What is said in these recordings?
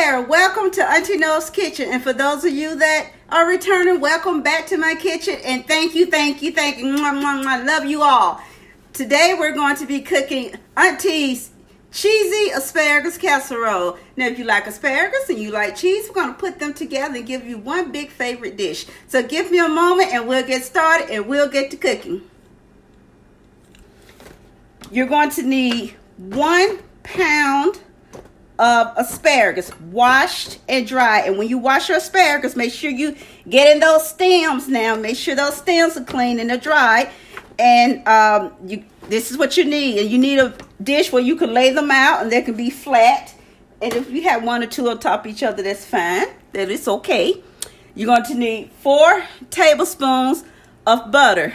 there, welcome to Auntie Knows Kitchen. And for those of you that are returning, welcome back to my kitchen. And thank you. I love you all. Today we're going to be cooking Auntie's cheesy asparagus casserole. Now if you like asparagus and you like cheese, we're going to put them together and give you one big favorite dish. So give me a moment and we'll get started and we'll get to cooking. You're going to need 1 pound of asparagus, washed and dry. And when you wash your asparagus, make sure you get in those stems now. Make sure those stems are clean and they're dry. And this is what you need. And you need a dish where you can lay them out and they can be flat. And if you have 1 or 2 on top of each other, that's fine. That is okay. You're going to need 4 tablespoons of butter.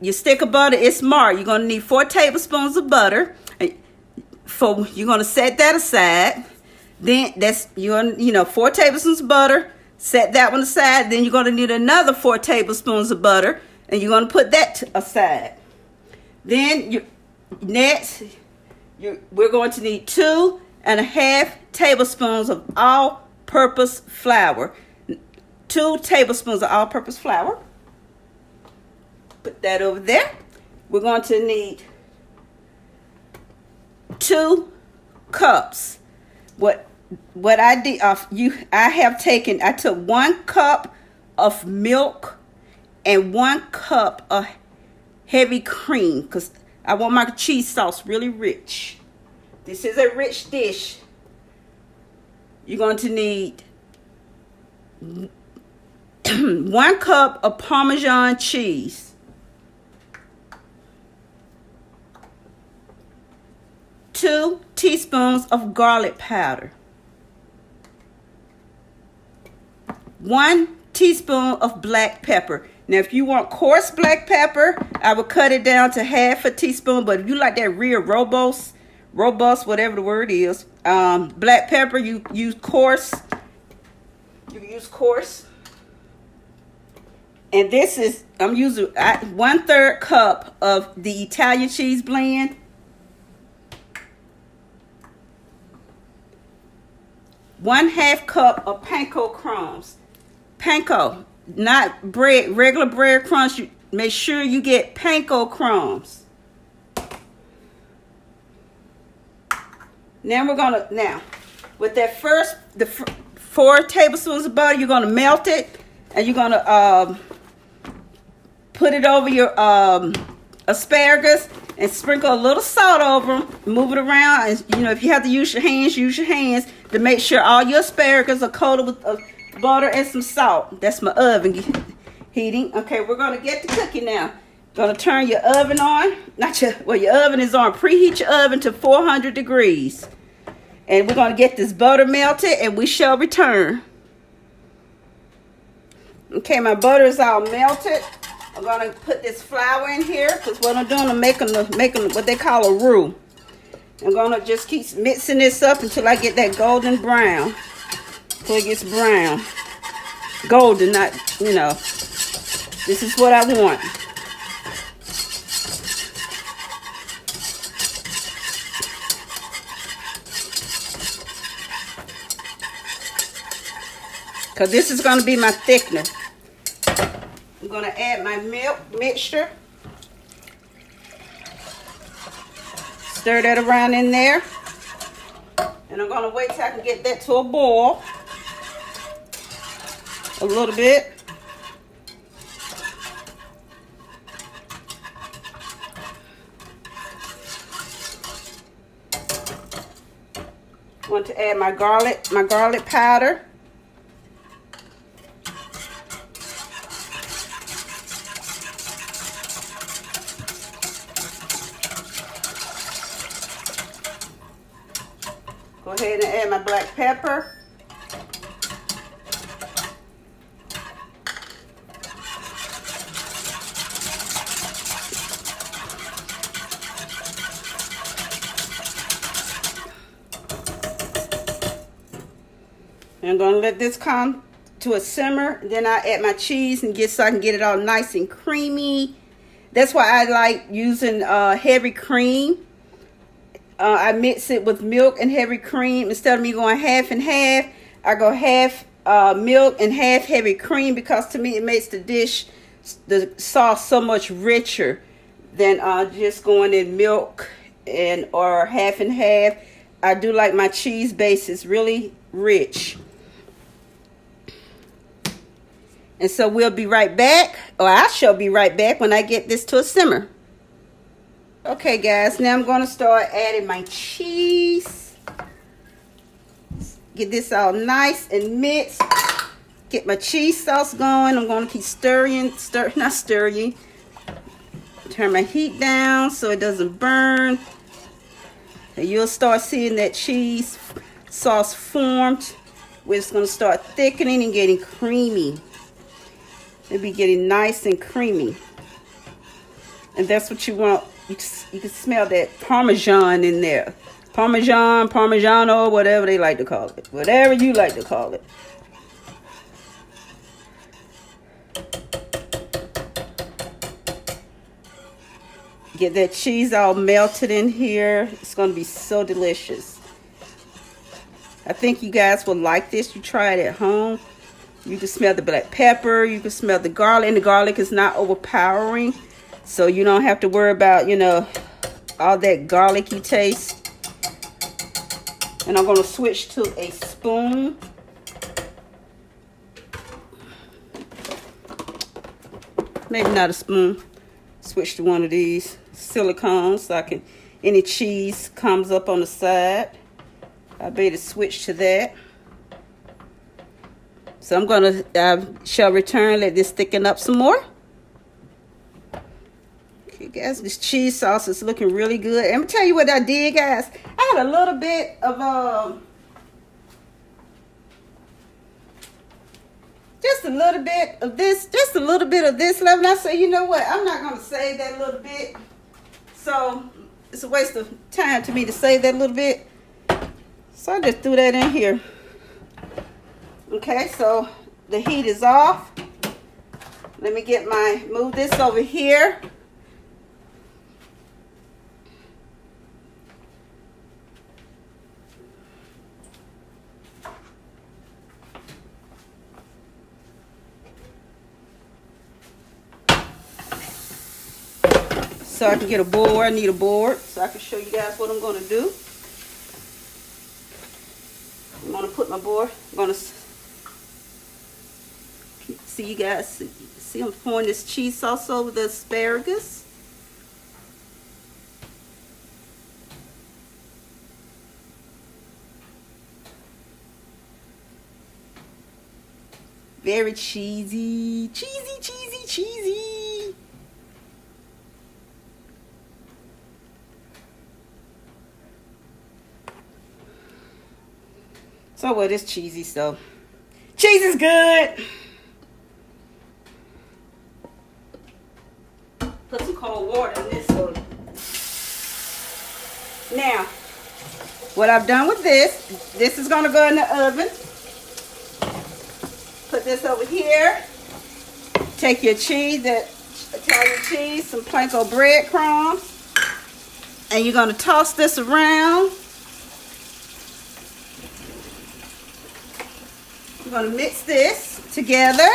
Your stick of butter is marked. You're going to need 4 tablespoons of butter. You're going to set that aside. Then that's 4 tablespoons of butter. Set that one aside. Then you're going to need another 4 tablespoons of butter, and you're going to put that aside. Then we're going to need 2.5 tablespoons of all-purpose flour. 2 tablespoons of all-purpose flour. Put that over there. We're going to need 2 cups. What I did I took 1 cup of milk and 1 cup of heavy cream because I want my cheese sauce really rich. This is a rich dish. You're going to need 1 cup of Parmesan cheese. 2 teaspoons of garlic powder. 1 teaspoon of black pepper. Now, if you want coarse black pepper, I would cut it down to half a teaspoon. But if you like that real robust, whatever the word is, black pepper, you use coarse. You use coarse. And this is, I'm using 1/3 cup of the Italian cheese blend. 1/2 cup of panko crumbs. Panko, not bread, regular bread crumbs. Make sure you get panko crumbs. Now with that the 4 tablespoons of butter, you're gonna melt it, and you're gonna put it over your asparagus and sprinkle a little salt over them. Move it around, and if you have to use your hands to make sure all your asparagus are coated with butter and some salt. That's my oven heating. Okay, we're gonna get to cooking now. Gonna turn your oven on. Your oven is on. Preheat your oven to 400 degrees. And we're gonna get this butter melted, and we shall return. Okay, my butter is all melted. I'm gonna put this flour in here because what I'm doing, I'm making what they call a roux. I'm gonna just keep mixing this up until I get that golden brown. Until it gets brown. Golden, not, this is what I want. Because this is gonna be my thickener. I'm going to add my milk mixture. Stir that around in there. And I'm going to wait till I can get that to a boil. A little bit. I want to add my garlic powder. Go ahead and add my black pepper. I'm going to let this come to a simmer. Then I add my cheese and so I can get it all nice and creamy. That's why I like using heavy cream. I mix it with milk and heavy cream. Instead of me going half and half, I go half milk and half heavy cream, because to me it makes the dish, the sauce, so much richer than just going in milk and or half and half. I do like my cheese base is really rich. And so we'll be right back, or I shall be right back when I get this to a simmer. Okay guys, now I'm going to start adding my cheese. Get this all nice and mixed. Get my cheese sauce going. I'm going to keep stirring. Turn my heat down so it doesn't burn. And you'll start seeing that cheese sauce formed, where it's going to start thickening and getting creamy. It'll be getting nice and creamy. And that's what you want. You can smell that Parmesan in there. Parmesan, Parmigiano, whatever they like to call it. Whatever you like to call it. Get that cheese all melted in here. It's going to be so delicious. I think you guys will like this. You try it at home. You can smell the black pepper. You can smell the garlic. And the garlic is not overpowering. So you don't have to worry about, you know, all that garlicky taste. And I'm going to switch to a spoon. Maybe not a spoon. Switch to one of these silicones so I can, any cheese comes up on the side. I better switch to that. So I'm going to, shall return, let this thicken up some more. Okay, guys, this cheese sauce is looking really good. Let me tell you what I did, guys. I had a little bit of, just a little bit of this left. And I say, you know what? I'm not going to save that little bit. So it's a waste of time to me to save that little bit. So I just threw that in here. Okay, so the heat is off. Let me move this over here. So I can get a board. I need a board so I can show you guys what I'm going to do. I'm going to put my board. I'm going to see you guys. See, I'm pouring this cheese sauce over the asparagus. Very cheesy, cheesy, cheesy, cheesy. So what is cheesy? So cheese is good. Put some cold water in this. So now, what I've done with this is going to go in the oven. Put this over here. Take your cheese, that Italian cheese, some panko breadcrumbs, and you're going to toss this around. You're going to mix this together.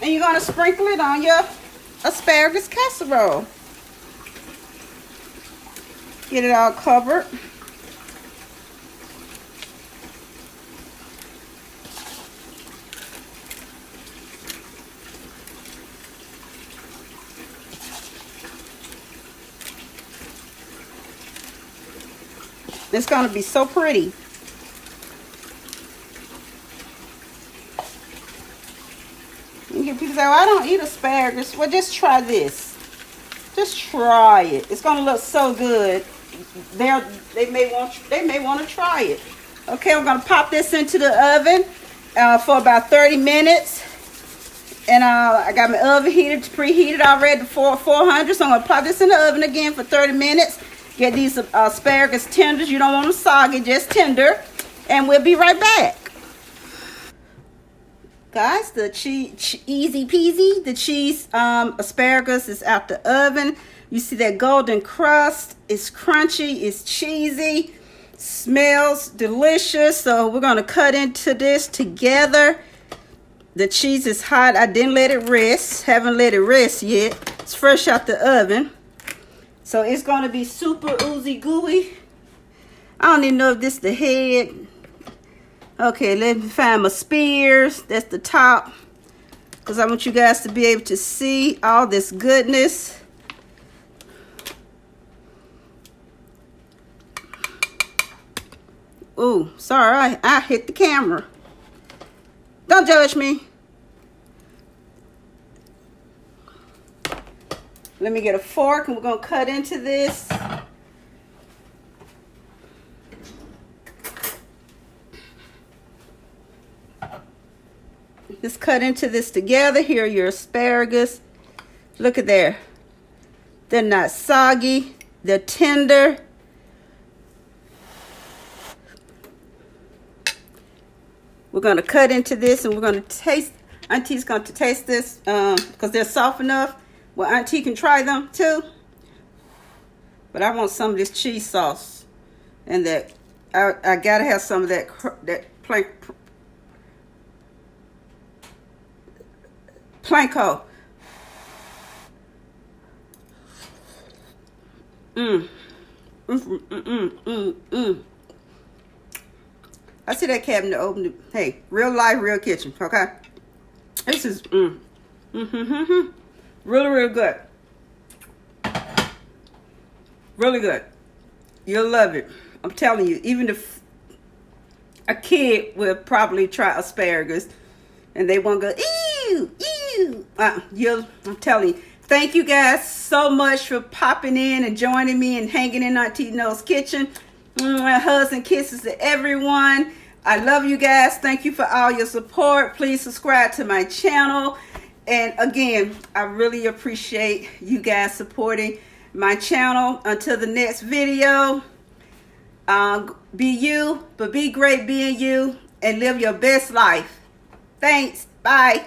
And you're going to sprinkle it on your asparagus casserole. Get it all covered. It's going to be so pretty. You hear people say, well, I don't eat asparagus. Well, just try this. Just try it. It's going to look so good. They may want to try it. Okay, I'm going to pop this into the oven for about 30 minutes. And I got my oven preheated already to 400. So I'm going to pop this in the oven again for 30 minutes. Get these asparagus tenders. You don't want them soggy, just tender. and we'll be right back. Guys, the cheese, easy peasy, the cheese asparagus is out the oven. You see that golden crust? It's crunchy, it's cheesy, smells delicious. So we're gonna cut into this together. The cheese is hot. I didn't let it rest, haven't let it rest yet. It's fresh out the oven. So it's gonna be super oozy gooey. I don't even know if this is the head. Okay, let me find my spears. That's the top, because I want you guys to be able to see all this goodness. Ooh, sorry, I hit the camera. Don't judge me. Let me get a fork and we're gonna cut into this. Let's cut into this together. Here are your asparagus. Look at there. They're not soggy. They're tender. We're going to cut into this and we're going to taste. Auntie's going to taste this because they're soft enough. Well, Auntie can try them too. But I want some of this cheese sauce. And that I got to have some of that planko. I see that cabinet open. Hey, real life, real kitchen. Okay, this is really, really good. Really good. You'll love it. I'm telling you. Even if a kid will probably try asparagus, and they won't go ew. I'm telling you. Thank you guys so much for popping in and joining me and hanging in Auntie Knows kitchen. Hugs and kisses to everyone. I love you guys. Thank you for all your support. Please subscribe to my channel. And again, I really appreciate you guys supporting my channel. Until the next video, be you, but be great being you and live your best life. Thanks. Bye.